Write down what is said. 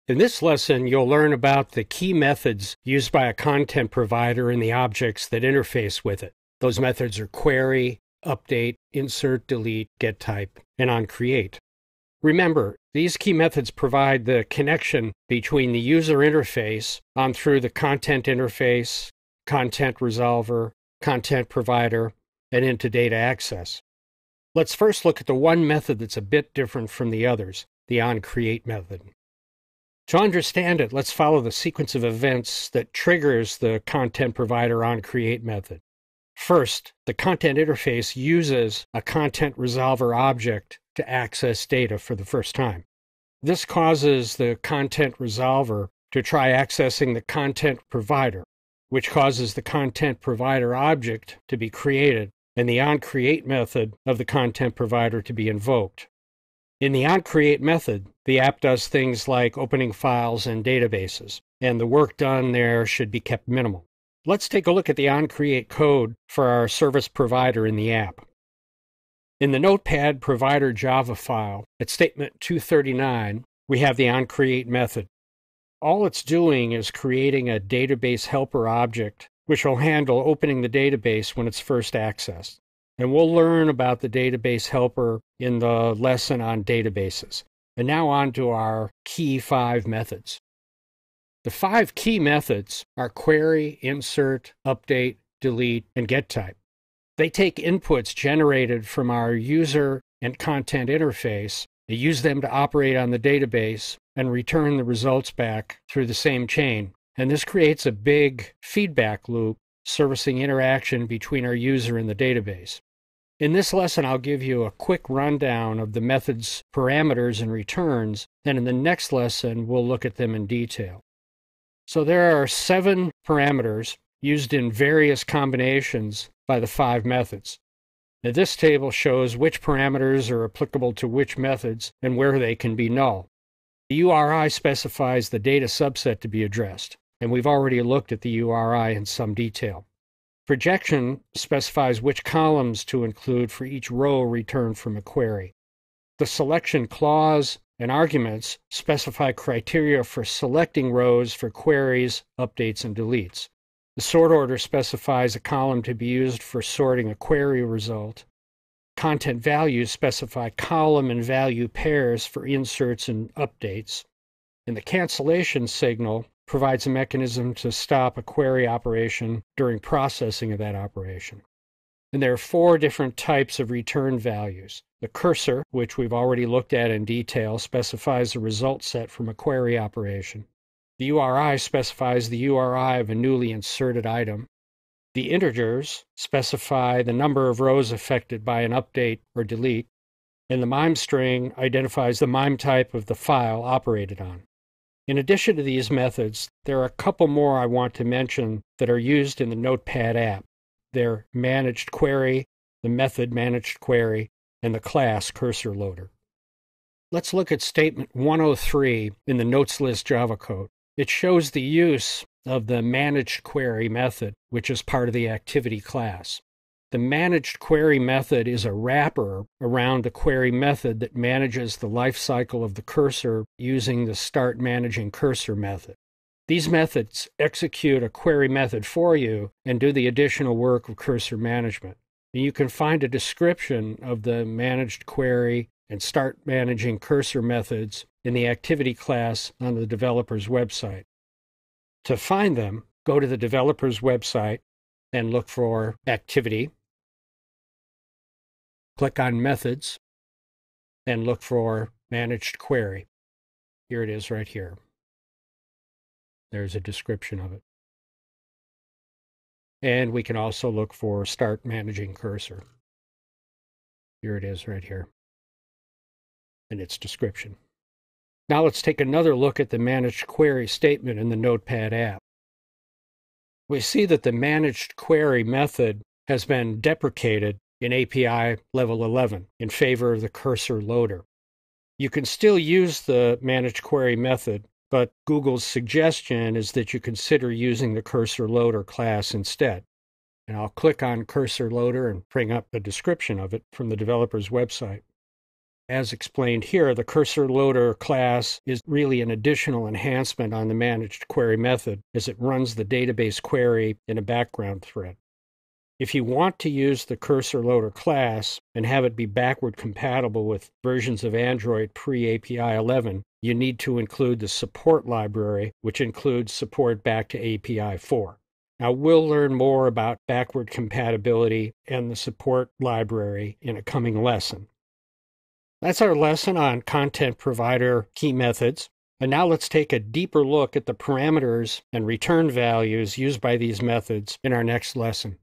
In this lesson, you'll learn about the key methods used by a content provider and the objects that interface with it. Those methods are query, update, insert, delete, getType, and onCreate. Remember, these key methods provide the connection between the user interface on through the content interface, content resolver, content provider, and into data access. Let's first look at the one method that's a bit different from the others, the onCreate method. To understand it, let's follow the sequence of events that triggers the content provider onCreate method. First, the content interface uses a content resolver object to access data for the first time. This causes the content resolver to try accessing the content provider, which causes the content provider object to be created and the onCreate method of the content provider to be invoked. In the onCreate method, the app does things like opening files and databases, and the work done there should be kept minimal. Let's take a look at the onCreate code for our service provider in the app. In the Notepad provider Java file, at statement 239, we have the onCreate method. All it's doing is creating a database helper object, which will handle opening the database when it's first accessed. And we'll learn about the database helper in the lesson on databases. And now on to our key 5 methods. The 5 key methods are query, insert, update, delete, and getType. They take inputs generated from our user and content interface, they use them to operate on the database, and return the results back through the same chain. And this creates a big feedback loop servicing interaction between our user and the database. In this lesson, I'll give you a quick rundown of the method's parameters and returns, and in the next lesson, we'll look at them in detail. So there are 7 parameters used in various combinations by the 5 methods. Now, this table shows which parameters are applicable to which methods and where they can be null. The URI specifies the data subset to be addressed, and we've already looked at the URI in some detail. Projection specifies which columns to include for each row returned from a query. The selection clause and arguments specify criteria for selecting rows for queries, updates, and deletes. The sort order specifies a column to be used for sorting a query result. Content values specify column and value pairs for inserts and updates. And the cancellation signal provides a mechanism to stop a query operation during processing of that operation. And there are 4 different types of return values. The cursor, which we've already looked at in detail, specifies a result set from a query operation. The URI specifies the URI of a newly inserted item. The integers specify the number of rows affected by an update or delete. And the MIME string identifies the MIME type of the file operated on. In addition to these methods, there are a couple more I want to mention that are used in the Notepad app. They're managed query, the method managed query, and the class cursor loader. Let's look at statement 103 in the notes list Java code. It shows the use of the managed query method, which is part of the activity class. The managed query method is a wrapper around the query method that manages the life cycle of the cursor using the start managing cursor method. These methods execute a query method for you and do the additional work of cursor management. And you can find a description of the managed query and start managing cursor methods in the activity class on the developer's website. To find them, go to the developer's website and look for activity. Click on Methods, and look for Managed Query. Here it is right here. There's a description of it. And we can also look for Start Managing Cursor. Here it is right here, and its description. Now let's take another look at the Managed Query statement in the Notepad app. We see that the Managed Query method has been deprecated in API level 11 in favor of the cursor loader. You can still use the managed query method, but Google's suggestion is that you consider using the cursor loader class instead. And I'll click on cursor loader and bring up a description of it from the developer's website. As explained here, the cursor loader class is really an additional enhancement on the managed query method as it runs the database query in a background thread. If you want to use the cursor loader class and have it be backward compatible with versions of Android pre-API 11, you need to include the support library, which includes support back to API 4. Now, we'll learn more about backward compatibility and the support library in a coming lesson. That's our lesson on content provider key methods. And now let's take a deeper look at the parameters and return values used by these methods in our next lesson.